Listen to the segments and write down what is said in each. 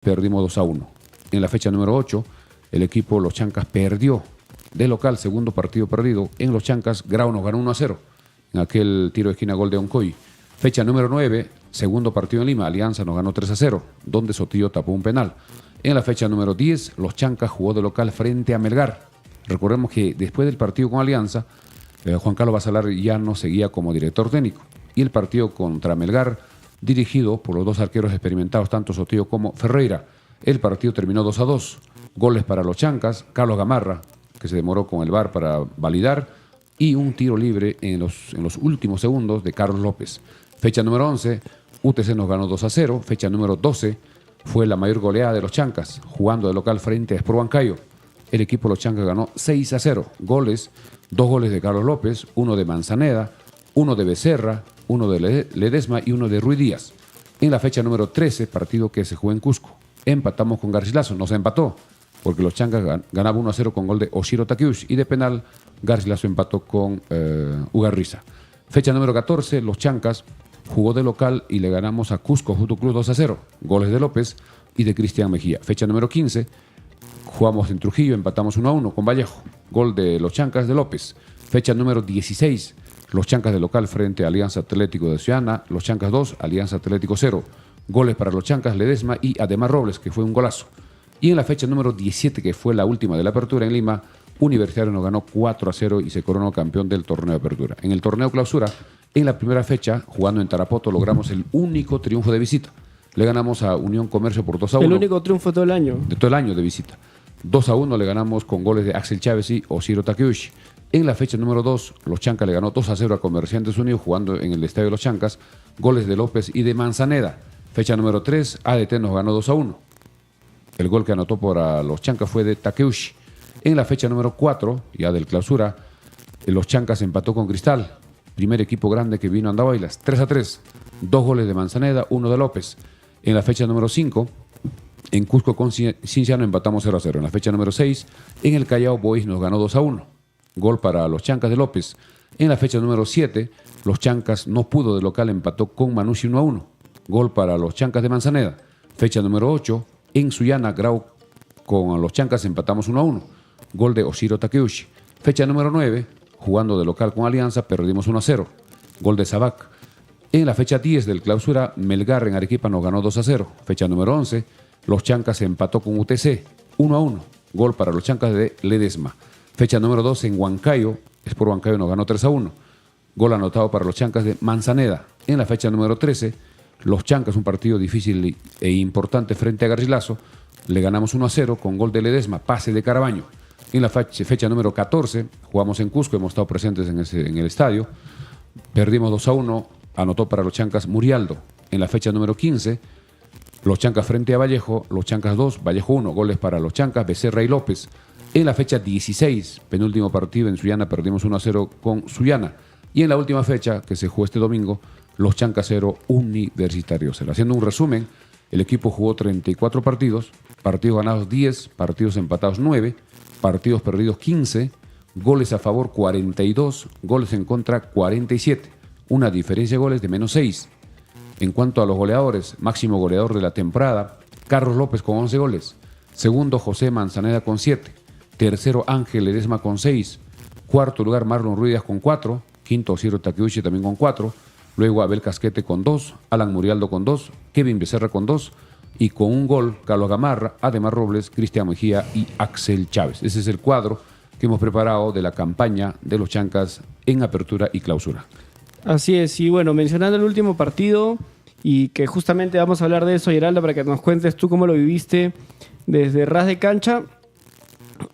perdimos 2-1. En la fecha número 8, el equipo Los Chancas perdió de local, segundo partido perdido. En Los Chancas, Grau nos ganó 1-0 en aquel tiro de esquina gol de Oncoy. Fecha número 9, segundo partido en Lima, Alianza nos ganó 3-0, donde Sotillo tapó un penal. En la fecha número 10, Los Chancas jugó de local frente a Melgar. Recordemos que después del partido con Alianza, Juan Carlos Basalar ya no seguía como director técnico. Y el partido contra Melgar, dirigido por los dos arqueros experimentados, tanto Sotillo como Ferreira. El partido terminó 2-2. Goles para Los Chancas, Carlos Gamarra, que se demoró con el VAR para validar, y un tiro libre en los últimos segundos de Carlos López. Fecha número 11, UTC nos ganó 2-0. Fecha número 12, fue la mayor goleada de Los Chancas, jugando de local frente a Sport Huancayo. El equipo de Los Chancas ganó 6-0. Goles, 2 goles de Carlos López, 1 de Manzaneda, 1 de Becerra, 1 de Ledesma y 1 de Ruiz Díaz. En la fecha número 13, partido que se jugó en Cusco, empatamos con Garcilaso, nos empató, porque Los Chancas ganaba 1-0 con gol de Oshiro Takeuchi, y de penal Garcilaso empató con Ugarriza. Fecha número 14, Los Chancas jugó de local y le ganamos a Cusco Fútbol Club 2-0. Goles de López y de Cristian Mejía. Fecha número 15, jugamos en Trujillo, empatamos 1-1 con Vallejo. Gol de Los Chancas de López. Fecha número 16, Los Chancas de local frente a Alianza Atlético de Ciudadana. Los Chancas 2, Alianza Atlético 0. Goles para Los Chancas, Ledesma y Ademar Robles, que fue un golazo. Y en la fecha número 17, que fue la última de la apertura en Lima, Universitario nos ganó 4-0 y se coronó campeón del torneo de apertura. En el torneo clausura, en la primera fecha, jugando en Tarapoto, logramos el único triunfo de visita. Le ganamos a Unión Comercio por 2-1. El único triunfo de todo el año. De todo el año de visita. 2-1 le ganamos con goles de Axel Chávez y Oshiro Takeuchi. En la fecha número 2, Los Chancas le ganó 2-0 a Comerciantes Unidos, jugando en el Estadio de Los Chancas. Goles de López y de Manzaneda. Fecha número 3, ADT nos ganó 2-1. El gol que anotó para Los Chancas fue de Takeuchi. En la fecha número 4, ya del clausura, Los Chancas empató con Cristal, primer equipo grande que vino a Andahuaylas, 3-3. 2 goles de Manzaneda, 1 de López. En la fecha número 5, en Cusco con Cinciano empatamos 0-0. En la fecha número 6, en el Callao Boys nos ganó 2-1. Gol para Los Chancas de López. En la fecha número 7, Los Chancas no pudo de local, empató con Manucci 1-1. Gol para Los Chancas de Manzaneda. Fecha número 8, en Sullana, Grau con Los Chancas empatamos 1-1. Gol de Oshiro Takeuchi. Fecha número 9, jugando de local con Alianza, perdimos 1-0. Gol de Sabac. En la fecha 10 del clausura, Melgar en Arequipa nos ganó 2-0. Fecha número 11, Los Chancas empató con UTC 1-1. Gol para Los Chancas de Ledesma. Fecha número 12, en Huancayo, Sport Huancayo nos ganó 3-1. Gol anotado para Los Chancas de Manzaneda. En la fecha número 13, Los Chancas, un partido difícil e importante frente a Garcilaso, le ganamos 1-0 con gol de Ledesma, pase de Carabaño. En la fecha número 14, jugamos en Cusco, hemos estado presentes en el estadio, perdimos 2-1, anotó para Los Chancas Murialdo. En la fecha número 15, Los Chancas frente a Vallejo, Los Chancas 2, Vallejo 1, goles para Los Chancas, Becerra y López. En la fecha 16, penúltimo partido en Sullana, perdimos 1-0 con Sullana. Y en la última fecha, que se jugó este domingo, Los Chancas 0, Universitario 0. Haciendo un resumen, el equipo jugó 34 partidos, partidos ganados 10, partidos empatados 9, partidos perdidos 15, goles a favor 42, goles en contra 47, una diferencia de goles de menos 6. En cuanto a los goleadores, máximo goleador de la temporada, Carlos López con 11 goles, segundo José Manzaneda con 7, tercero Ángel Ledesma con 6, cuarto lugar Marlon Ruiz con 4, quinto Oshiro Takeuchi también con 4, luego Abel Casquete con 2, Alan Murialdo con 2, Kevin Becerra con 2, y con un gol, Carlos Gamarra, Ademar Robles, Cristian Mejía y Axel Chávez. Ese es el cuadro que hemos preparado de la campaña de Los Chancas en apertura y clausura. Así es, y bueno, mencionando el último partido, y que justamente vamos a hablar de eso, Geraldo, para que nos cuentes tú cómo lo viviste desde ras de cancha.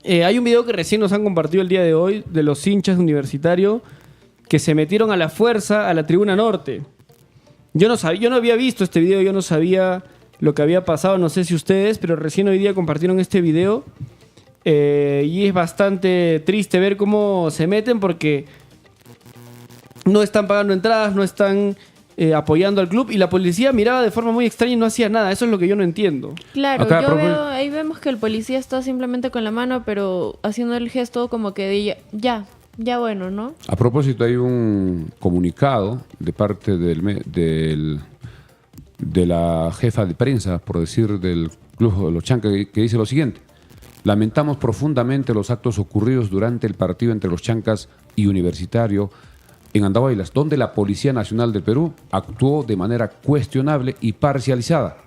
Hay un video que recién nos han compartido el día de hoy de los hinchas de Universitario que se metieron a la fuerza a la tribuna norte. Yo no había visto este video, yo no sabía lo que había pasado, no sé si ustedes, pero recién hoy día compartieron este video y es bastante triste ver cómo se meten porque no están pagando entradas, no están apoyando al club y la policía miraba de forma muy extraña y no hacía nada. Eso es lo que yo no entiendo. Claro, Acá, ahí vemos que el policía está simplemente con la mano, pero haciendo el gesto como que de ya bueno, ¿no? A propósito, hay un comunicado de parte de la jefa de prensa, por decir, del Club de los Chancas, que dice lo siguiente: lamentamos profundamente los actos ocurridos durante el partido entre los Chancas y Universitario en Andahuaylas, donde la Policía Nacional del Perú actuó de manera cuestionable y parcializada.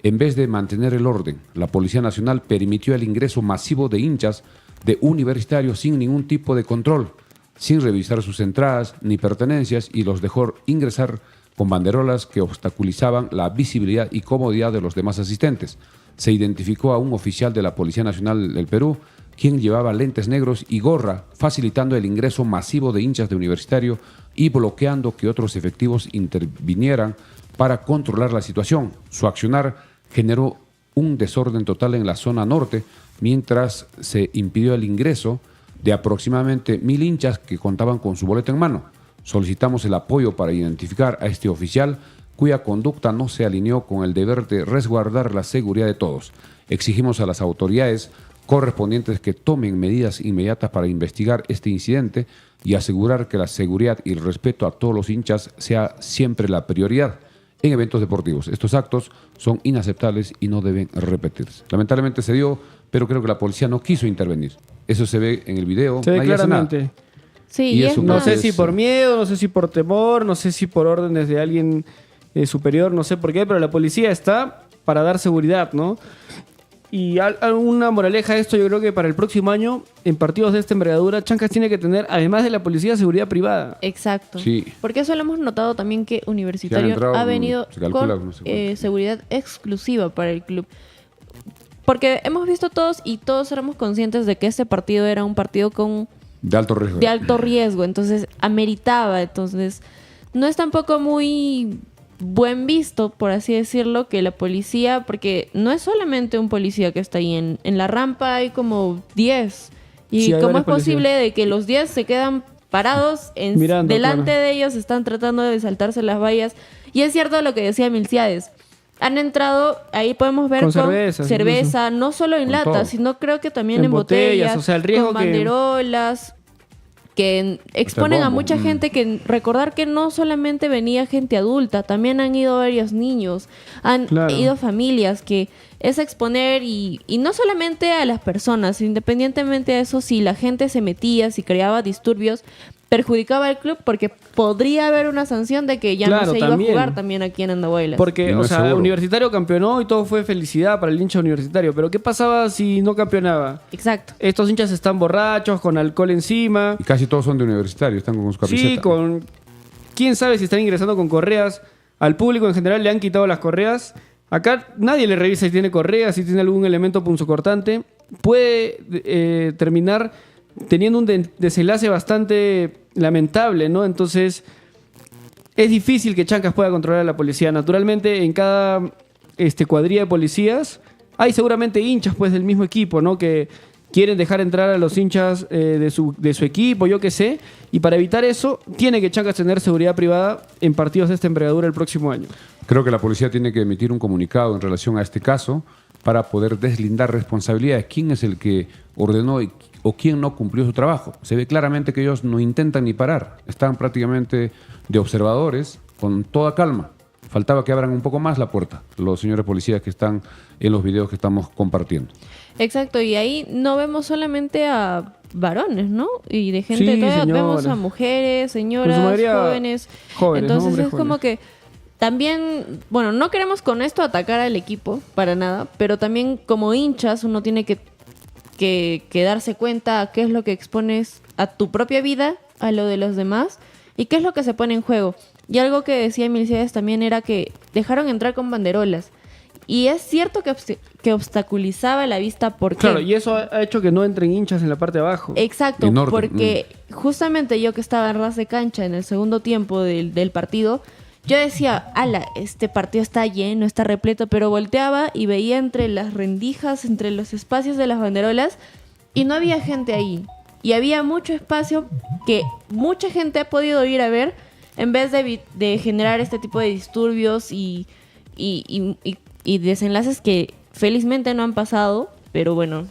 En vez de mantener el orden, la Policía Nacional permitió el ingreso masivo de hinchas de Universitario sin ningún tipo de control, sin revisar sus entradas ni pertenencias, y los dejó ingresar con banderolas que obstaculizaban la visibilidad y comodidad de los demás asistentes. Se identificó a un oficial de la Policía Nacional del Perú, quien llevaba lentes negros y gorra, facilitando el ingreso masivo de hinchas de Universitario y bloqueando que otros efectivos intervinieran para controlar la situación. Su accionar generó un desorden total en la zona norte, mientras se impidió el ingreso de aproximadamente 1.000 hinchas que contaban con su boleta en mano. Solicitamos el apoyo para identificar a este oficial, cuya conducta no se alineó con el deber de resguardar la seguridad de todos. Exigimos a las autoridades correspondientes que tomen medidas inmediatas para investigar este incidente y asegurar que la seguridad y el respeto a todos los hinchas sea siempre la prioridad en eventos deportivos. Estos actos son inaceptables y no deben repetirse. Lamentablemente se dio, pero creo que la policía no quiso intervenir. Eso se ve en el video. Se ve nadie hace nada. claramente. Sí, Y y eso es No más, sé si por miedo, no sé si por temor, no sé si por órdenes de alguien superior, no sé por qué, pero la policía está para dar seguridad, ¿no? Y alguna moraleja de esto, yo creo que para el próximo año, en partidos de esta envergadura, Chancas tiene que tener, además de la policía, seguridad privada. exacto. Sí. Porque eso lo hemos notado también que Sí, han Universitario entrado, ha venido se calcula, con no sé cuánto. seguridad exclusiva para el club. Porque hemos visto todos y todos éramos conscientes de que este partido era un partido con De alto riesgo. de alto riesgo, entonces ameritaba, entonces no es tampoco muy buen visto, por así decirlo, que la policía, porque no es solamente un policía que está ahí, en la rampa hay como 10, y Sí, hay cómo es varios posible policías. de que los 10 se quedan parados Mirando, delante claro. de ellos, están tratando de saltarse las vallas, y es cierto lo que decía Milciades. Han entrado, ahí podemos ver Con con cervezas, cerveza, no solo en Con latas, todo. sino creo que también En en botellas, botellas, o sea, el riesgo con que- banderolas, que exponen a bombo, mucha gente, que recordar que no solamente venía gente adulta, también han ido varios niños, han Claro. ido familias, que es exponer y no solamente a las personas, independientemente de eso, si la gente se metía, si creaba disturbios, perjudicaba al club porque podría haber una sanción de que ya Claro, no se iba también. a jugar también aquí en Andahuaylas. Porque, Y no o es sea, seguro. Universitario campeonó y todo fue felicidad para el hincha universitario. Pero ¿qué pasaba si no campeonaba? Exacto. Estos hinchas están borrachos, con alcohol encima. Y casi todos son de Universitario, están con su camiseta. Sí, con... ¿Quién sabe si están ingresando con correas? Al público en general le han quitado las correas. Acá nadie le revisa si tiene correas, si tiene algún elemento punzocortante. Puede terminar teniendo un desenlace bastante lamentable, ¿no? Entonces, es difícil que Chancas pueda controlar a la policía. Naturalmente, en cada cuadrilla de policías hay seguramente hinchas pues del mismo equipo, ¿no? Que quieren dejar entrar a los hinchas de su equipo, yo qué sé. Y para evitar eso, tiene que Chancas tener seguridad privada en partidos de esta envergadura el próximo año. Creo que la policía tiene que emitir un comunicado en relación a este caso para poder deslindar responsabilidades. ¿Quién es el que ordenó o quién no cumplió su trabajo? Se ve claramente que ellos no intentan ni parar. Están prácticamente de observadores con toda calma. Faltaba que abran un poco más la puerta los señores policías que están en los videos que estamos compartiendo. Exacto, y ahí no vemos solamente a varones, ¿no? Y de gente Sí, de toda edad, señoras. vemos a mujeres, señoras, En su mayoría jóvenes. jóvenes, ¿no? Entonces Hombres es como jóvenes. que también, bueno, no queremos con esto atacar al equipo para nada, pero también como hinchas uno tiene que darse cuenta a qué es lo que expones a tu propia vida, a lo de los demás, y qué es lo que se pone en juego. Y algo que decía Milciades también era que dejaron entrar con banderolas. Y es cierto que obstaculizaba la vista porque... Claro, y eso ha hecho que no entren hinchas en la parte de abajo. Exacto, En orden, porque justamente yo que estaba en ras de cancha en el segundo tiempo del partido, yo decía, ala, este partido está lleno, está repleto, pero volteaba y veía entre las rendijas, entre los espacios de las banderolas, y no había gente ahí. Y había mucho espacio que mucha gente ha podido ir a ver, en vez de generar este tipo de disturbios y desenlaces que felizmente no han pasado, pero bueno,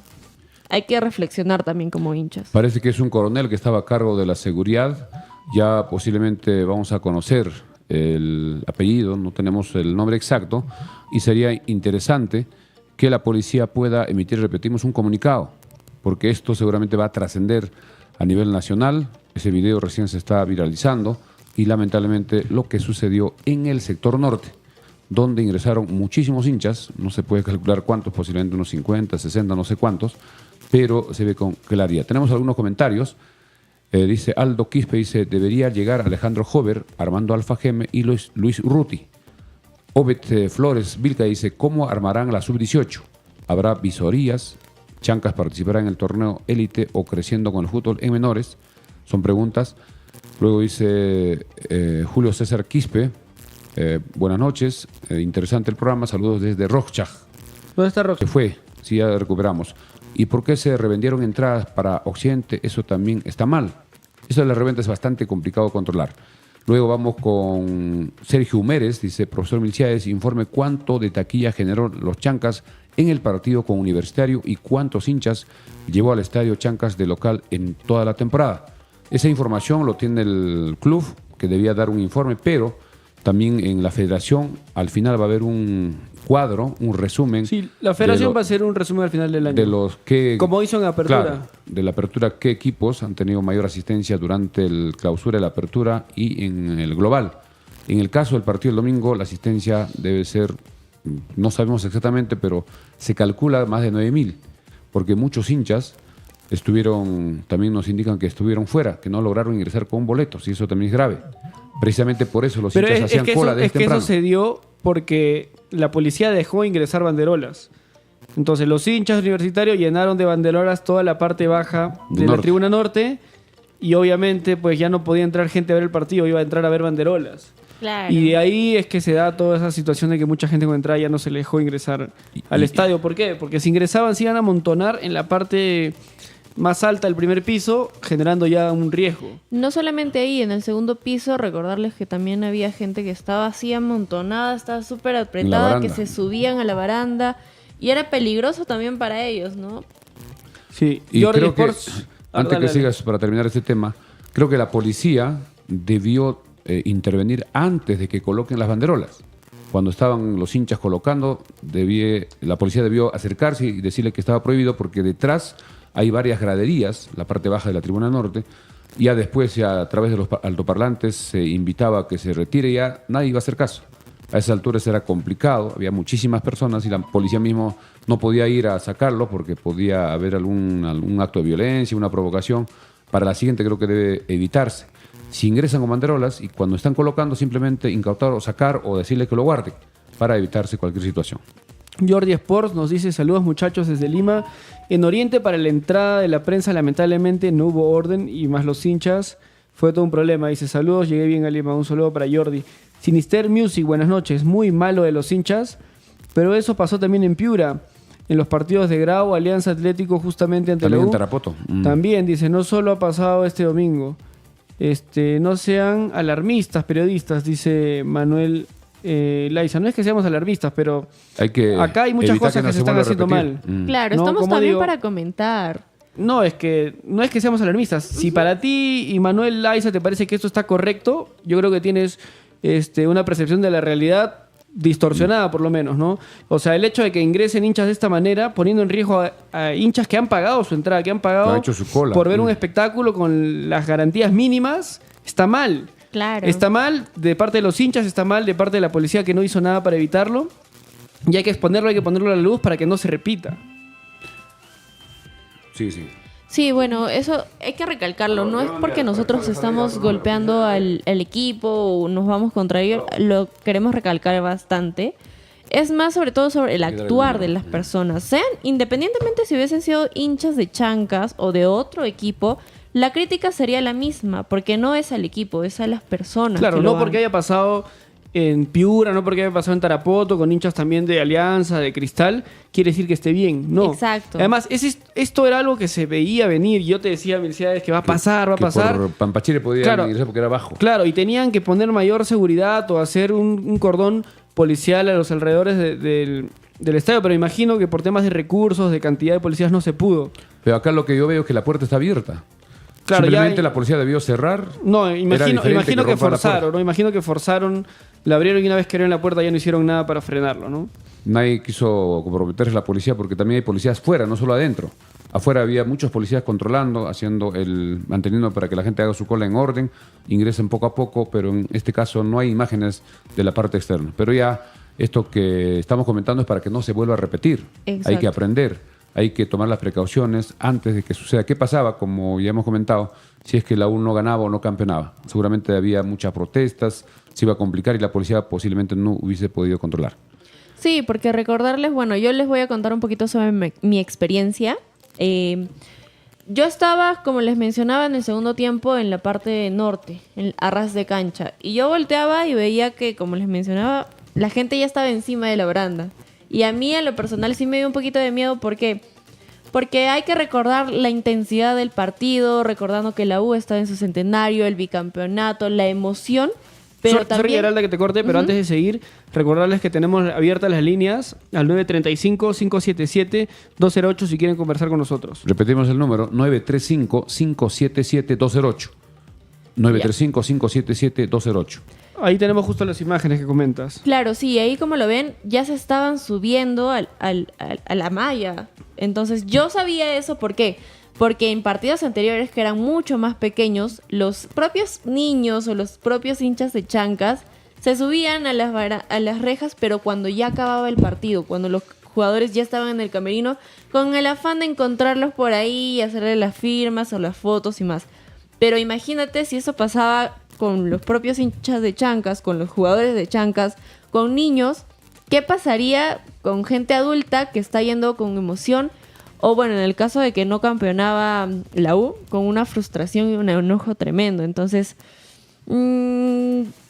hay que reflexionar también como hinchas. Parece que es un coronel que estaba a cargo de la seguridad. Ya posiblemente vamos a conocer el apellido, no tenemos el nombre exacto, y sería interesante que la policía pueda emitir, repetimos, un comunicado, porque esto seguramente va a trascender a nivel nacional. Ese video recién se está viralizando y lamentablemente lo que sucedió en el sector norte, donde ingresaron muchísimos hinchas, no se puede calcular cuántos, posiblemente unos 50, 60, no sé cuántos, pero se ve con claridad. Tenemos algunos comentarios. Dice Aldo Quispe, dice, debería llegar Alejandro Hover, Armando Alfajeme y Luis Ruti. Obed Flores Vilca dice, ¿cómo armarán la sub-18? ¿Habrá visorías? ¿Chancas participará en el torneo élite o creciendo con el fútbol en menores? Son preguntas. Luego dice Julio César Quispe, buenas noches, interesante el programa, saludos desde Rochach. ¿Dónde está Roxy? Se fue, sí, ya recuperamos. ¿Y por qué se revendieron entradas para Occidente? Eso también está mal. Eso de la reventa es bastante complicado controlar. Luego vamos con Sergio Humérez, dice, profesor Milciades, informe cuánto de taquilla generó los Chancas en el partido con Universitario y cuántos hinchas llevó al estadio Chancas de local en toda la temporada. Esa información lo tiene el club, que debía dar un informe, pero también en la federación al final va a haber un cuadro, un resumen. Sí, la federación va a hacer un resumen al final del año. De los que, como hizo en Apertura. Claro, de la Apertura, qué equipos han tenido mayor asistencia durante el clausura de la Apertura y en el global. En el caso del partido del domingo, la asistencia debe ser, no sabemos exactamente, pero se calcula más de 9.000, porque muchos hinchas estuvieron, también nos indican que estuvieron fuera, que no lograron ingresar con boletos, y eso también es grave. Precisamente por eso los hinchas hacían cola desde temprano. Eso se dio porque la policía dejó ingresar banderolas. Entonces los hinchas universitarios llenaron de banderolas toda la parte baja de la tribuna norte y obviamente pues ya no podía entrar gente a ver el partido, iba a entrar a ver banderolas. Claro. Y de ahí es que se da toda esa situación de que mucha gente cuando entraba ya no se le dejó ingresar al estadio. ¿Por qué? Porque si ingresaban se iban a amontonar en la parte más alta del primer piso, generando ya un riesgo. No solamente ahí, en el segundo piso, recordarles que también había gente que estaba así amontonada, estaba súper apretada, que se subían a la baranda y era peligroso también para ellos, ¿no? Sí, y creo que, antes que sigas para terminar este tema, creo que la policía debió intervenir antes de que coloquen las banderolas. Cuando estaban los hinchas colocando, la policía debió acercarse y decirle que estaba prohibido porque detrás hay varias graderías, la parte baja de la tribuna norte, y ya después, ya a través de los altoparlantes, se invitaba a que se retire y ya nadie iba a hacer caso. A esas alturas era complicado, había muchísimas personas y la policía mismo no podía ir a sacarlo porque podía haber algún acto de violencia, una provocación. Para la siguiente creo que debe evitarse. Si ingresan con banderolas y cuando están colocando simplemente incautar o sacar o decirle que lo guarden para evitarse cualquier situación. Jordi Sports nos dice, saludos muchachos desde Lima. En Oriente para la entrada de la prensa lamentablemente no hubo orden y más los hinchas. Fue todo un problema. Dice, saludos, llegué bien a Lima. Un saludo para Jordi. Sinister Music, buenas noches. Muy malo de los hinchas, pero eso pasó también en Piura. En los partidos de Grau, Alianza Atlético justamente ante también la U. En Tarapoto. También, dice, no solo ha pasado este domingo. No sean alarmistas, periodistas, dice Manuel Laiza. No es que seamos alarmistas, pero acá hay muchas cosas que se están haciendo mal. Claro, ¿no? estamos también digo, para comentar. no es que seamos alarmistas. Si para ti y Manuel Laiza te parece que esto está correcto, yo creo que tienes una percepción de la realidad distorsionada, por lo menos, ¿no? O sea, el hecho de que ingresen hinchas de esta manera, poniendo en riesgo a hinchas que han pagado su entrada, que han pagado hecho su cola por ver un espectáculo con las garantías mínimas, está mal. Claro. Está mal de parte de los hinchas, está mal de parte de la policía que no hizo nada para evitarlo. Y hay que ponerlo a la luz para que no se repita. Sí, sí. Sí, bueno, eso hay que recalcarlo. No es porque nosotros estamos golpeando al equipo o nos vamos contra ellos, lo queremos recalcar bastante. Es más sobre todo sobre el actuar de las personas. Sean, independientemente si hubiesen sido hinchas de Chancas o de otro equipo, la crítica sería la misma, porque no es al equipo, es a las personas. Claro, no porque haya pasado en Piura, no porque haya pasado en Tarapoto, con hinchas también de Alianza, de Cristal, quiere decir que esté bien. No. Exacto. Además, esto era algo que se veía venir. Yo te decía, Milciades, que va a pasar. Por Pampachire podía ingresar porque era bajo. Claro, y tenían que poner mayor seguridad o hacer un cordón policial a los alrededores del estadio, pero imagino que por temas de recursos, de cantidad de policías no se pudo. Pero acá lo que yo veo es que la puerta está abierta. Claro, simplemente la policía debió cerrar. No, imagino que rompa la forzaron, puerta. ¿no? Imagino que forzaron, la abrieron y una vez que abrieron la puerta ya no hicieron nada para frenarlo, ¿no? Nadie quiso comprometerse a la policía porque también hay policías fuera, no solo adentro. Afuera había muchos policías controlando, manteniendo para que la gente haga su cola en orden, ingresen poco a poco, pero en este caso no hay imágenes de la parte externa. Pero ya esto que estamos comentando es para que no se vuelva a repetir. Exacto. Hay que aprender, hay que tomar las precauciones antes de que suceda. ¿Qué pasaba? Como ya hemos comentado, si es que la U no ganaba o no campeonaba. Seguramente había muchas protestas, se iba a complicar y la policía posiblemente no hubiese podido controlar. Sí, porque recordarles, bueno, yo les voy a contar un poquito sobre mi experiencia. Yo estaba, como les mencionaba, en el segundo tiempo en la parte norte, a ras de cancha. Y yo volteaba y veía que, como les mencionaba, la gente ya estaba encima de la baranda. Y a mí, en lo personal, sí me dio un poquito de miedo. ¿Por qué? Porque hay que recordar la intensidad del partido, recordando que la U está en su centenario, el bicampeonato, la emoción. Pero Sorry, también... Geralda, que te corte, pero antes de seguir, recordarles que tenemos abiertas las líneas al 935-577-208 si quieren conversar con nosotros. Repetimos el número, 935-577-208. 935-577-208. Ahí tenemos justo las imágenes que comentas. Claro, sí, ahí como lo ven, ya se estaban subiendo a la malla. Entonces yo sabía eso, ¿por qué? Porque en partidos anteriores que eran mucho más pequeños, los propios niños o los propios hinchas de Chancas se subían a las rejas, pero cuando ya acababa el partido, cuando los jugadores ya estaban en el camerino, con el afán de encontrarlos por ahí y hacerle las firmas o las fotos y más. Pero imagínate si eso pasaba con los propios hinchas de Chancas, con los jugadores de Chancas, con niños, ¿qué pasaría con gente adulta que está yendo con emoción? O bueno, en el caso de que no campeonaba la U, con una frustración y un enojo tremendo. Entonces,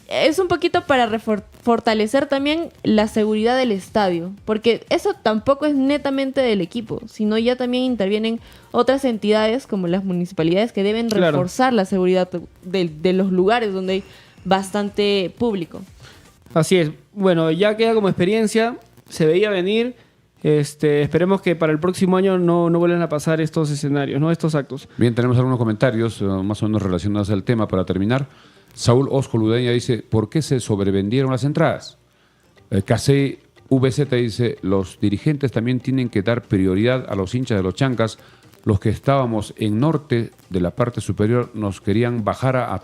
es un poquito para fortalecer también la seguridad del estadio. Porque eso tampoco es netamente del equipo, sino ya también intervienen otras entidades como las municipalidades que deben reforzar la seguridad de los lugares donde hay bastante público. Así es. Bueno, ya queda como experiencia, se veía venir. Esperemos que para el próximo año no vuelvan a pasar estos escenarios, ¿no? Estos actos. Bien, tenemos algunos comentarios más o menos relacionados al tema para terminar. Saúl Osco Ludeña dice, ¿por qué se sobrevendieron las entradas? KC VZ dice, los dirigentes también tienen que dar prioridad a los hinchas de los Chancas. Los que estábamos en norte de la parte superior nos querían bajar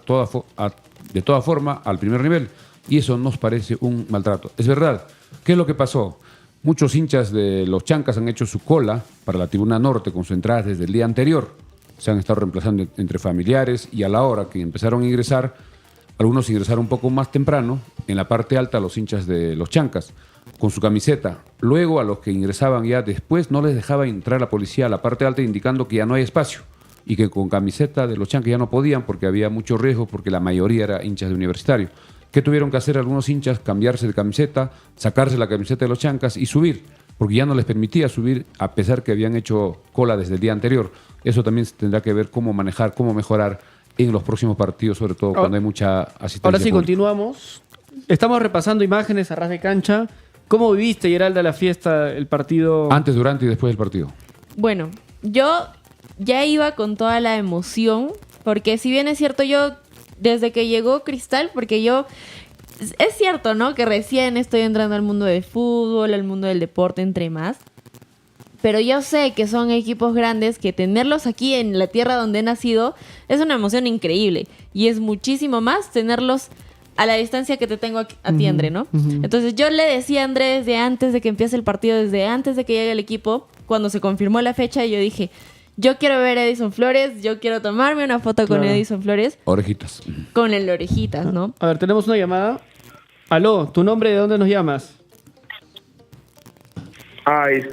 de toda forma al primer nivel y eso nos parece un maltrato. Es verdad. ¿Qué es lo que pasó? Muchos hinchas de los Chancas han hecho su cola para la tribuna norte con sus entradas desde el día anterior. Se han estado reemplazando entre familiares y a la hora que empezaron a ingresar, algunos ingresaron un poco más temprano, en la parte alta los hinchas de los Chancas, con su camiseta. Luego a los que ingresaban ya después no les dejaba entrar la policía a la parte alta indicando que ya no hay espacio y que con camiseta de los Chancas ya no podían porque había mucho riesgo porque la mayoría era hinchas de Universitario. ¿Qué tuvieron que hacer algunos hinchas? Cambiarse de camiseta, sacarse la camiseta de los Chancas y subir, porque ya no les permitía subir a pesar que habían hecho cola desde el día anterior. Eso también se tendrá que ver cómo manejar, cómo mejorar en los próximos partidos, sobre todo cuando hay mucha asistencia. Ahora sí, pública. continuamos. Estamos repasando imágenes a ras de cancha. ¿Cómo viviste, Geralda, la fiesta, el partido? Antes, durante y después del partido. Bueno, yo ya iba con toda la emoción, porque si bien es cierto, yo desde que llegó Cristal, porque yo, es cierto, ¿no? Que recién estoy entrando al mundo del fútbol, al mundo del deporte, entre más. Pero yo sé que son equipos grandes, que tenerlos aquí en la tierra donde he nacido es una emoción increíble. Y es muchísimo más tenerlos a la distancia que te tengo a ti, André, ¿no? Entonces yo le decía a André desde antes de que empiece el partido, desde antes de que llegue el equipo, cuando se confirmó la fecha, yo dije, yo quiero ver a Edison Flores, yo quiero tomarme una foto con Edison Flores. Orejitas. Con el orejitas, ¿no? A ver, tenemos una llamada. Aló, ¿tu nombre de dónde nos llamas?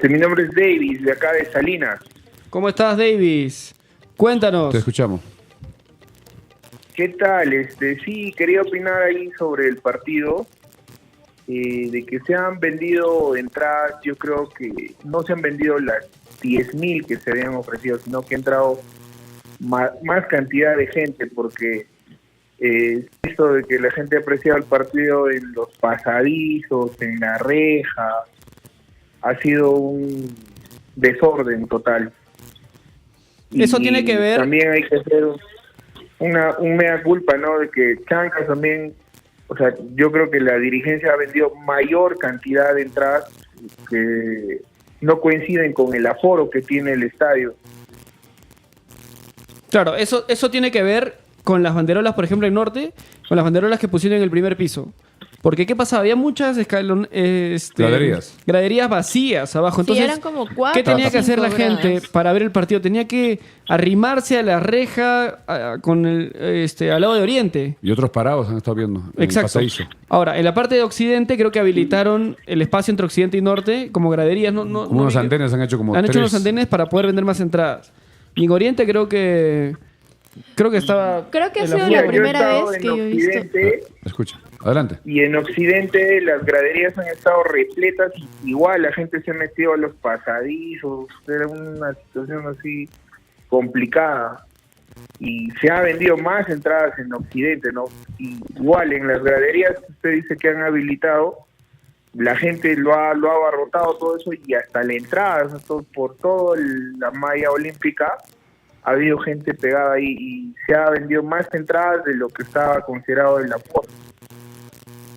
Mi nombre es Davis, de acá de Salinas. ¿Cómo estás, Davis? Cuéntanos. Te escuchamos. ¿Qué tal? Sí, quería opinar ahí sobre el partido. De que se han vendido entradas, yo creo que no se han vendido las 10.000 que se habían ofrecido, sino que ha entrado más cantidad de gente, porque esto de que la gente apreciaba el partido en los pasadizos, en la reja, ha sido un desorden total. Eso Y tiene que ver... también hay que hacer un mea culpa, ¿no? De que Chancas también, o sea, yo creo que la dirigencia ha vendido mayor cantidad de entradas que no coinciden con el aforo que tiene el estadio. Claro, eso tiene que ver con las banderolas, por ejemplo, en Norte, con las banderolas que pusieron en el primer piso. Porque, ¿qué pasaba? Había muchas graderías vacías abajo. Sí, Entonces, eran como 4 ¿qué tenía o que hacer la 5 gente gradas. para ver el partido? Tenía que arrimarse a la reja con al lado de Oriente. Y otros parados han estado viendo. En el Exacto. pasadizo. Ahora, en la parte de Occidente creo que habilitaron el espacio entre Occidente y Norte como graderías. Como unos andenes han hecho como Han hecho 3. unos andenes para poder vender más entradas. Y en Oriente creo que estaba... Creo que ha el sido aforo. la Yo he primera estado vez en que yo he visto. Occidente, Escucha, adelante. y en Occidente las graderías han estado repletas, y igual la gente se ha metido a los pasadizos, era una situación así complicada, y se ha vendido más entradas en Occidente, ¿no? Y igual en las graderías que usted dice que han habilitado, la gente lo ha abarrotado todo eso, y hasta la entrada, o sea, por toda la malla olímpica ha habido gente pegada ahí, y se ha vendido más entradas de lo que estaba considerado el aforo.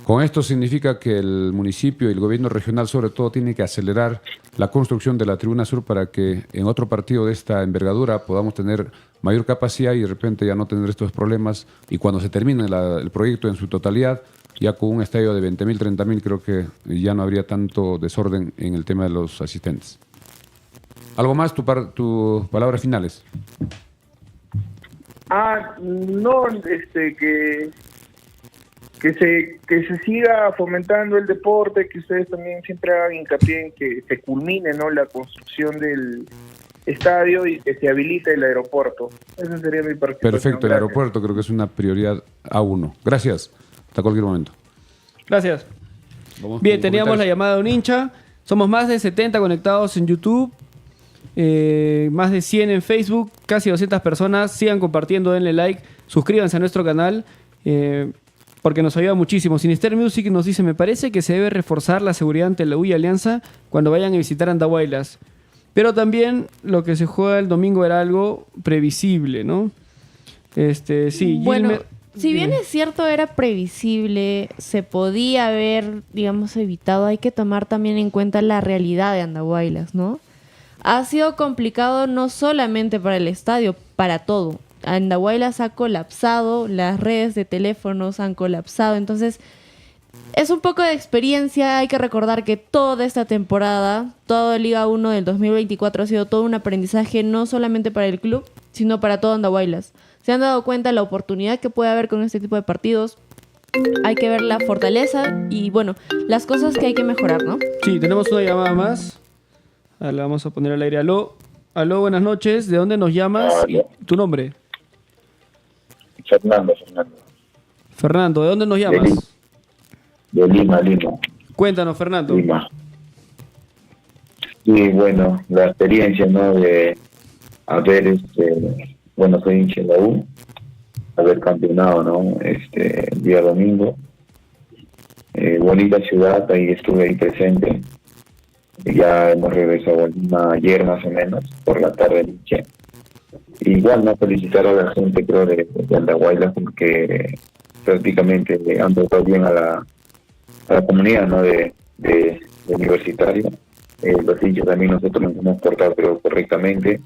Con esto significa que el municipio y el gobierno regional sobre todo tiene que acelerar la construcción de la Tribuna Sur para que en otro partido de esta envergadura podamos tener mayor capacidad y de repente ya no tener estos problemas, y cuando se termine el proyecto en su totalidad, ya con un estadio de 20.000, 30.000, creo que ya no habría tanto desorden en el tema de los asistentes. ¿Algo más? Tus palabras finales. No, que se siga fomentando el deporte, que ustedes también siempre hagan hincapié en que se culmine, ¿no?, la construcción del estadio y que se habilite el aeropuerto. Esa sería mi participación. Perfecto, el Gracias. aeropuerto creo que es una prioridad A1. Gracias. Hasta cualquier momento. Gracias. Vamos Bien, con teníamos la comentarios. llamada de un hincha. Somos más de 70 conectados en YouTube. Más de 100 en Facebook. Casi 200 personas. Sigan compartiendo, denle like. Suscríbanse a nuestro canal. Porque nos ayuda muchísimo. Sinister Music nos dice: me parece que se debe reforzar la seguridad ante la U y Alianza cuando vayan a visitar Andahuaylas. Pero también lo que se juega el domingo era algo previsible, ¿no? Sí, Bueno, Gilmer- si bien es cierto, era previsible, se podía haber, digamos, evitado, hay que tomar también en cuenta la realidad de Andahuaylas, ¿no? Ha sido complicado no solamente para el estadio, para todo. Andahuaylas ha colapsado, las redes de teléfonos han colapsado, entonces es un poco de experiencia. Hay que recordar que toda esta temporada, toda Liga 1 del 2024 ha sido todo un aprendizaje, no solamente para el club, sino para todo Andahuaylas. Se han dado cuenta de la oportunidad que puede haber con este tipo de partidos. Hay que ver la fortaleza y, bueno, las cosas que hay que mejorar, ¿no? Sí, tenemos una llamada más. A ver, la vamos a poner al aire. Aló, buenas noches. ¿De dónde nos llamas? ¿Y tu nombre? Fernando. Fernando, ¿de dónde nos llamas? De Lima. Cuéntanos, Fernando. Lima. Y bueno, la experiencia, ¿no? De haber, soy hincha de la U, haber campeonado, ¿no? El día domingo. Bonita ciudad, ahí estuve ahí presente. Ya hemos regresado a Lima ayer más o menos, por la tarde noche. Igual, ¿no? Felicitar a la gente, creo, de Andahuaylas, porque prácticamente han tratado bien a la comunidad, ¿no? de universitario. Los hinchas también nosotros nos hemos portado, creo, correctamente.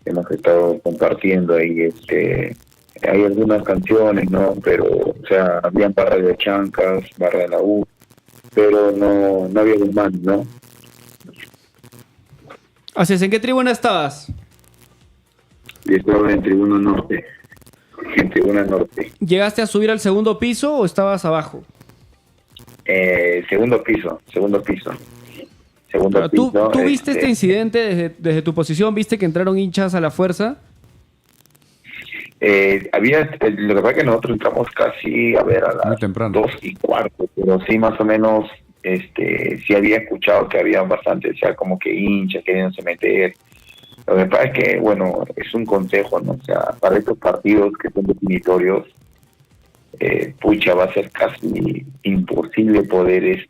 Hemos estado compartiendo ahí, hay algunas canciones, ¿no? Pero, o sea, habían barras de Chancas, barra de la U, pero no había más, ¿no? Así es, ¿en qué tribuna estabas? Y estaba en Tribuna Norte. En Tribuna Norte. ¿Llegaste a subir al segundo piso o estabas abajo? Segundo piso. Segundo Claro, ¿Tú piso. viste este incidente desde tu posición? ¿Viste que entraron hinchas a la fuerza? Lo que pasa es que nosotros entramos casi, a Muy las temprano. 2:15, pero sí, más o menos, sí había escuchado que había bastante, o sea, como que hinchas queriéndose meter. Lo que pasa es que, bueno, es un consejo, ¿no? O sea, para estos partidos que son definitorios, va a ser casi imposible poder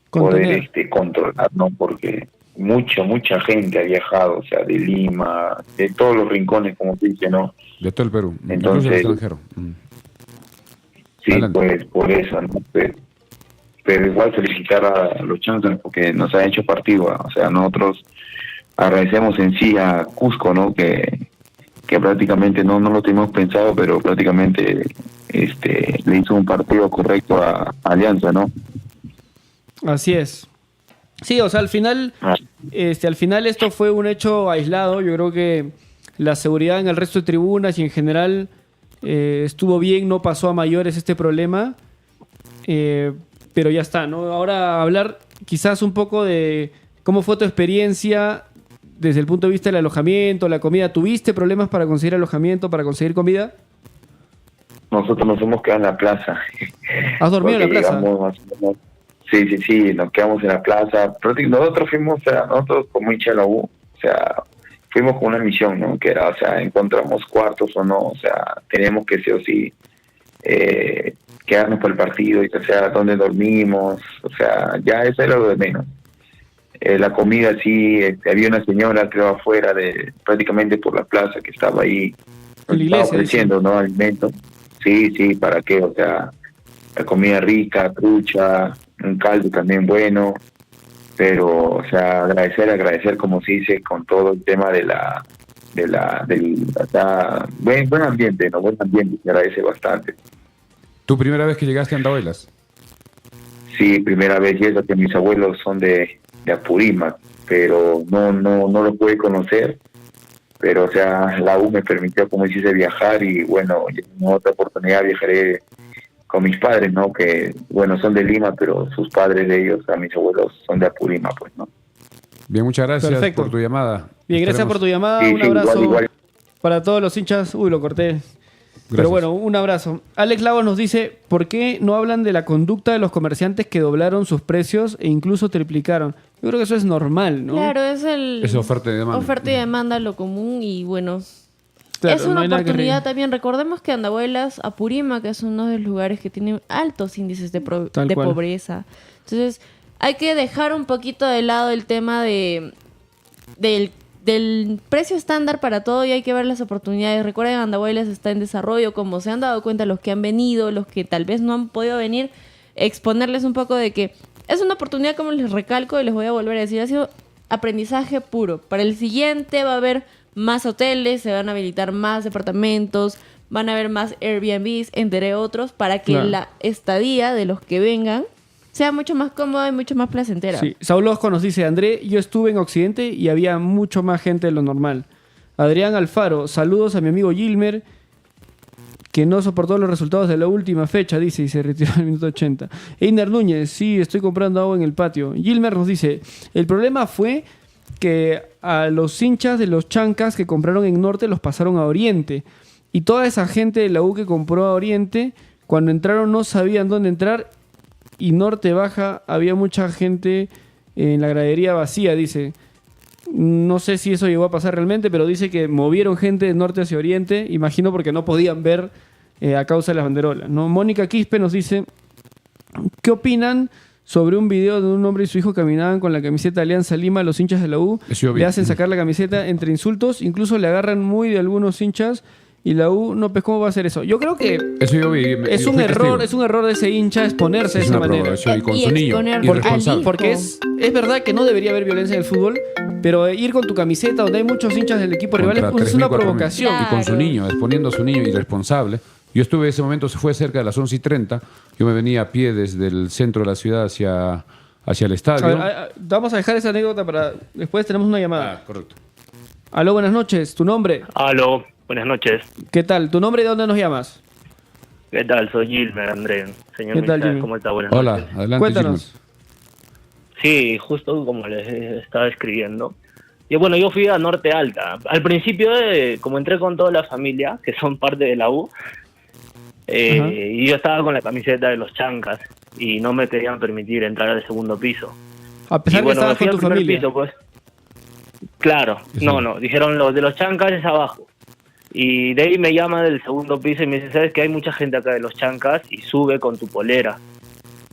Contener. controlar, ¿no? Porque mucha gente ha viajado, o sea, de Lima, de todos los rincones, como se dice, ¿no? De todo el Perú, incluso Entonces, el extranjero. Sí, Adelante. pues por eso, ¿no? Pero igual felicitar a los chancas porque nos han hecho partido, o sea, nosotros agradecemos en sí a Cusco, ¿no? Que prácticamente no lo teníamos pensado, pero prácticamente le hizo un partido correcto a Alianza, ¿no? Así es. Sí, o sea, al final esto fue un hecho aislado. Yo creo que la seguridad en el resto de tribunas y en general estuvo bien, no pasó a mayores este problema. Pero ya está, ¿no? Ahora hablar quizás un poco de cómo fue tu experiencia desde el punto de vista del alojamiento, la comida. ¿Tuviste problemas para conseguir alojamiento, para conseguir comida? Nosotros nos hemos quedado en la plaza. ¿Has dormido en la Porque plaza? llegamos más o menos- Sí, nos quedamos en la plaza. Nosotros fuimos, o sea, nosotros como hincha de la U, o sea, fuimos con una misión, ¿no? Que era, o sea, encontramos cuartos o no, o sea, tenemos que sí o sí quedarnos por el partido, y o sea, dónde dormimos, o sea, ya eso era lo de menos. La comida sí, había una señora, creo, afuera prácticamente por la plaza que estaba ahí, En la estaba iglesia, ofreciendo, ¿no? Alimentos. Sí, ¿para qué? O sea, la comida rica, trucha, un caldo también bueno, pero, o sea, agradecer, como se dice, con todo el tema del buen ambiente, ¿no? Buen ambiente, se agradece bastante. ¿Tu primera vez que llegaste a Andahuaylas? Sí, primera vez, y eso que mis abuelos son de Apurímac, pero no lo pude conocer, pero, o sea, la U me permitió, como dice, viajar, y bueno, en otra oportunidad viajaré con mis padres, ¿no? Que, bueno, son de Lima, pero sus padres de ellos, a mis abuelos, son de Apurímac, pues, ¿no? Bien, muchas gracias Perfecto. por tu llamada. Bien, gracias Esperemos- por tu llamada. Sí, Un sí, abrazo igual. para todos los hinchas. Uy, lo corté. Pero Gracias. bueno, un abrazo. Alex Lagos nos dice, ¿por qué no hablan de la conducta de los comerciantes que doblaron sus precios e incluso triplicaron? Yo creo que eso es normal, ¿no? Claro, es el... Es oferta y demanda. Oferta y demanda, lo común, y bueno... Claro, es no una hay nada que oportunidad reír. también. Recordemos que Andahuaylas, Apurímac, que es uno de los lugares que tienen altos índices de Tal cual. pobreza. Entonces, hay que dejar un poquito de lado el tema del precio estándar para todo, y hay que ver las oportunidades. Recuerden, Andahuaylas está en desarrollo, como se han dado cuenta los que han venido, los que tal vez no han podido venir, exponerles un poco de que es una oportunidad, como les recalco y les voy a volver a decir, ha sido aprendizaje puro. Para el siguiente va a haber más hoteles, se van a habilitar más departamentos, van a haber más Airbnbs, entre otros, para que Claro. la estadía de los que vengan sea mucho más cómoda y mucho más placentera. Sí. Saúl Osco nos dice, André, yo estuve en Occidente y había mucho más gente de lo normal. Adrián Alfaro, saludos a mi amigo Gilmer, que no soportó los resultados de la última fecha, dice, y se retiró al minuto 80. Einer Núñez, sí, estoy comprando agua en el patio. Gilmer nos dice, el problema fue que a los hinchas de los chancas que compraron en Norte los pasaron a Oriente. Y toda esa gente de la U que compró a Oriente, cuando entraron no sabían dónde entrar, y Norte Baja había mucha gente en la gradería vacía, dice. No sé si eso llegó a pasar realmente, pero dice que movieron gente de norte hacia oriente, imagino porque no podían ver a causa de las banderolas, ¿no? Mónica Quispe nos dice, ¿qué opinan sobre un video de un hombre y su hijo caminaban con la camiseta Alianza Lima? Los hinchas de la U Eso yo vi. le hacen sacar la camiseta entre insultos, incluso le agarran muy de algunos hinchas, y la U, no, pues ¿cómo va a hacer eso? Yo creo que Eso yo vi. es un error de ese hincha exponerse de Es esa una manera. provocación, y con Y su niño. exponer Irresponsable. al Porque es verdad que no debería haber violencia en el fútbol, pero ir con tu camiseta donde hay muchos hinchas del equipo rival Contra es una 3.000, 4.000. provocación. Claro. Y con su niño, exponiendo a su niño irresponsable. Yo estuve ese momento, se fue cerca de las 11:30. Yo me venía a pie desde el centro de la ciudad hacia el estadio. A ver, vamos a dejar esa anécdota para... Después tenemos una llamada. Correcto. Aló, buenas noches. ¿Tu nombre? Aló, buenas noches. ¿Qué tal? ¿Tu nombre y de dónde nos llamas? ¿Qué tal? Soy Gilmer, André. Señor ¿Qué tal, Misael, Gilmer? ¿cómo está? Buenas Hola, noches. adelante. Cuéntanos. Sí, justo como les estaba escribiendo. Y bueno, yo fui a Norte Alta. Al principio, como entré con toda la familia, que son parte de la U, Ajá. y yo estaba con la camiseta de los chancas y no me querían permitir entrar al segundo piso. A pesar Y que bueno, me estabas fui con al tu primer familia. piso, pues. Claro, Sí. no, dijeron los de los chancas es abajo. Y de ahí me llama del segundo piso y me dice, ¿sabes que hay mucha gente acá de los chancas? Y sube con tu polera.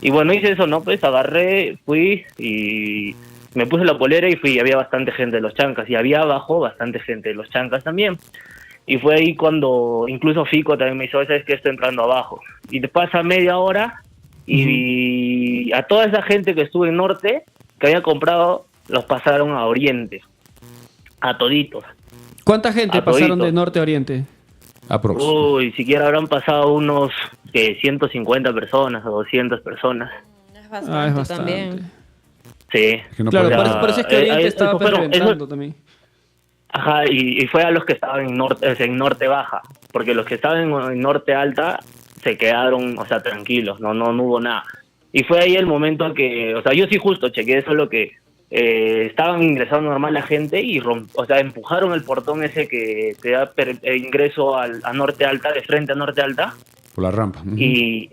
Y bueno, hice eso, ¿no? Pues agarré, fui y me puse la polera y fui, y había bastante gente de los Chancas, y había abajo bastante gente de los Chancas también. Y fue ahí cuando incluso Fico también me hizo, ¿sabes qué? Estoy entrando abajo. Y te pasa media hora y a toda esa gente que estuvo en Norte, que había comprado, los pasaron a Oriente. A toditos. ¿Cuánta gente A pasaron todito. de norte a oriente? Aprox. Uy, siquiera habrán pasado unos 150 personas o 200 personas. Es Es bastante bastante. también. Sí. Es que no Claro, podía- por eso es que Oriente eso estaba fueron- reventando también. Ajá, y fue a los que estaban en norte baja, porque los que estaban en norte alta se quedaron, o sea, tranquilos, no hubo nada. Y fue ahí el momento que, o sea, yo sí justo chequé eso, lo que estaban ingresando normal la gente y o sea, empujaron el portón ese que te da ingreso a norte alta, de frente a norte alta, Por la rampa. Ujú. y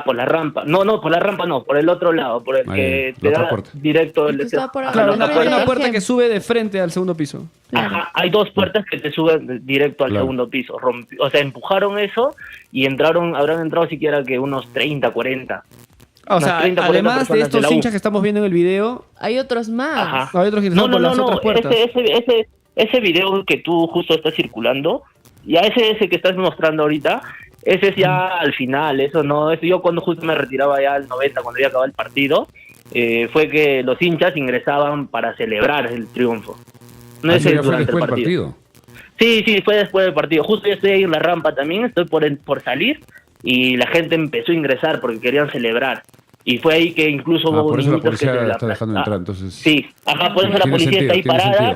por la rampa, no, por la rampa no, por el otro lado, por el Ahí, que la te otra da puerta. directo El que está por ajá, Claro, la la hay frente una del puerta gem. que sube de frente al segundo piso. Ajá, hay dos puertas que te suben directo al Claro. segundo piso. O sea, empujaron eso y habrán entrado siquiera que unos 30, 40. O Unas sea, 30, 40 además de personas de estos la U. hinchas que estamos viendo en el video, Hay otros más. Ajá. hay otros que están por las otras puertas. Ese video que tú justo estás circulando, ya ese que estás mostrando ahorita, ese es ya al final, eso no, eso yo cuando justo me retiraba ya al 90, cuando ya acababa el partido, fue que los hinchas ingresaban para celebrar el triunfo. No Ah, es eso ya fue durante el después del partido. partido. Sí, fue después del partido. Justo yo estoy ahí en la rampa también, estoy por salir y la gente empezó a ingresar porque querían celebrar. Y fue ahí que incluso Ah, hubo por eso la niñitos que policía se la está dejando entrar, entonces. Sí, ajá, por eso la Tiene policía sentido, está ahí tiene parada, sentido.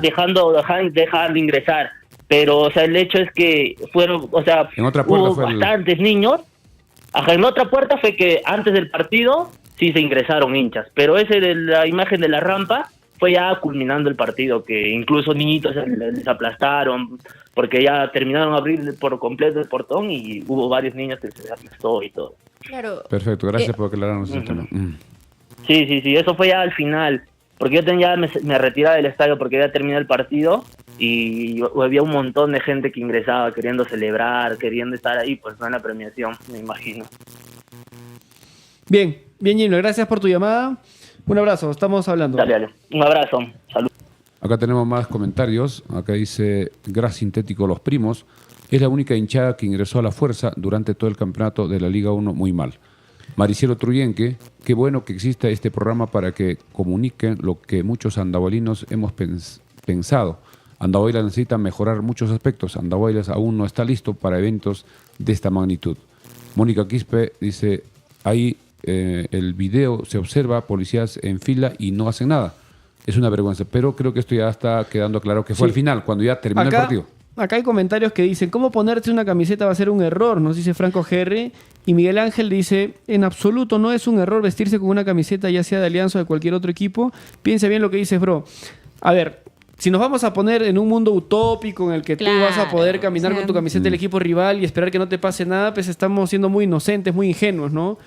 dejando ingresar. Pero, o sea, el hecho es que fueron, o sea, En otra puerta hubo fue el- bastantes niños. Ajá, en otra puerta fue que antes del partido sí se ingresaron hinchas. Pero ese de la imagen de la rampa fue ya culminando el partido, que incluso niñitos les aplastaron, porque ya terminaron de abrir por completo el portón y hubo varios niños que se les aplastó y todo. Claro. Perfecto, gracias Eh, por aclararnos ese Ujú. tema. Sí, eso fue ya al final, porque yo ya me retiraba del estadio porque ya terminé el partido y había un montón de gente que ingresaba queriendo celebrar, queriendo estar ahí, pues no en la premiación, me imagino. Bien, Gino, gracias por tu llamada. Un abrazo, estamos hablando. Dale, un abrazo, salud. Acá tenemos más comentarios. Acá dice Gras Sintético Los Primos. Es la única hinchada que ingresó a la fuerza durante todo el campeonato de la Liga 1 muy mal. Maricielo Truyenque, qué bueno que exista este programa para que comuniquen lo que muchos andahuaylinos hemos pensado. Andahuaylas necesita mejorar muchos aspectos. Andahuaylas aún no está listo para eventos de esta magnitud. Mónica Quispe dice, ahí el video se observa policías en fila y no hacen nada. Es una vergüenza, pero creo que esto ya está quedando claro que fue Sí. al final, cuando ya terminó el partido. Acá hay comentarios que dicen, ¿cómo ponerse una camiseta va a ser un error? Nos dice Franco GR. Y Miguel Ángel dice, en absoluto no es un error vestirse con una camiseta, ya sea de Alianza o de cualquier otro equipo. Piensa bien lo que dices, bro. A ver, si nos vamos a poner en un mundo utópico en el que tú vas a poder caminar Claro, con tu camiseta del equipo rival y esperar que no te pase nada, pues estamos siendo muy inocentes, muy ingenuos, ¿no?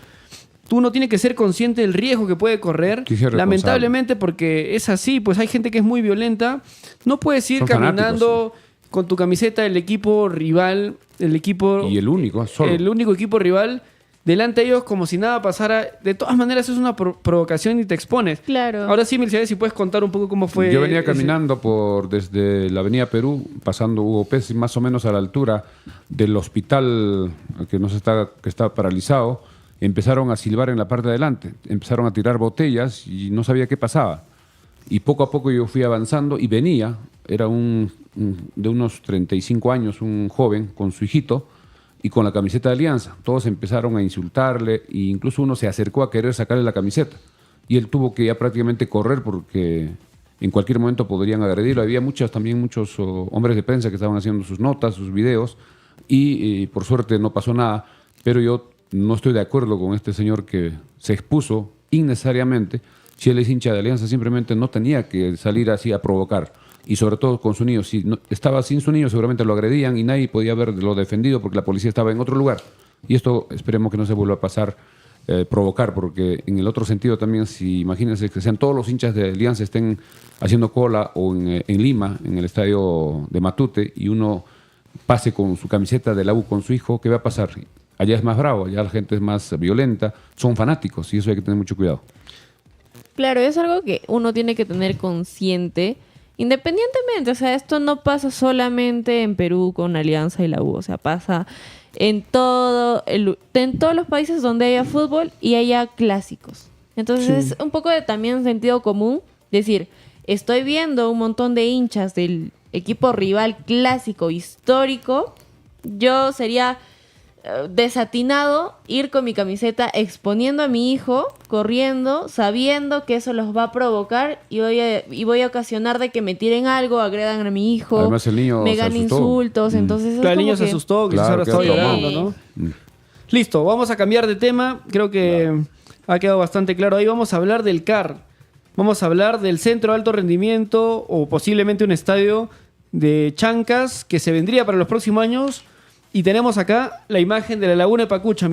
Tú no tienes que ser consciente del riesgo que puede correr. Que ser responsable. Lamentablemente, porque es así, pues hay gente que es muy violenta. No puedes ir Son caminando con tu camiseta del equipo rival, el equipo... Y el único, solo. El único equipo rival, delante de ellos como si nada pasara. De todas maneras es una provocación y te expones. Claro. Ahora sí, Milciades, si puedes contar un poco cómo fue... Yo venía ese- caminando desde la avenida Perú, pasando Hugo Pérez, más o menos a la altura del hospital que está paralizado. Empezaron a silbar en la parte de adelante, empezaron a tirar botellas y no sabía qué pasaba. Y poco a poco yo fui avanzando y venía, era de unos 35 años, un joven con su hijito y con la camiseta de Alianza. Todos empezaron a insultarle e incluso uno se acercó a querer sacarle la camiseta. Y él tuvo que ya prácticamente correr porque en cualquier momento podrían agredirlo. Había también muchos hombres de prensa que estaban haciendo sus notas, sus videos y por suerte no pasó nada. Pero yo no estoy de acuerdo con este señor que se expuso innecesariamente. Si él es hincha de Alianza, simplemente no tenía que salir así a provocar. Y sobre todo con su niño. Si estaba sin su niño, seguramente lo agredían y nadie podía haberlo defendido porque la policía estaba en otro lugar. Y esto esperemos que no se vuelva a pasar, provocar, porque en el otro sentido también, si imagínense que sean todos los hinchas de Alianza estén haciendo cola o en Lima, en el estadio de Matute, y uno pase con su camiseta de la U con su hijo, ¿qué va a pasar? Allá es más bravo, allá la gente es más violenta, son fanáticos y eso hay que tener mucho cuidado. Claro, es algo que uno tiene que tener consciente, independientemente, o sea, esto no pasa solamente en Perú con Alianza y la U, o sea, pasa en en todos los países donde haya fútbol y haya clásicos. Entonces Sí. es un poco de también sentido común decir, estoy viendo un montón de hinchas del equipo rival clásico histórico, yo sería desatinado ir con mi camiseta exponiendo a mi hijo, corriendo, sabiendo que eso los va a provocar y voy a ocasionar de que me tiren algo, agredan a mi hijo, Además, el niño me se ganen asustó. insultos, entonces es Claro, el como niño se que- asustó, que Claro, ahora estaba quedó llorando, traumado. ¿no? Listo, vamos a cambiar de tema. Creo que ha quedado bastante claro. Ahí vamos a hablar del CAR. Vamos a hablar del Centro de Alto Rendimiento o posiblemente un estadio de Chancas que se vendría para los próximos años. Y tenemos acá la imagen de la Laguna de Pacucha,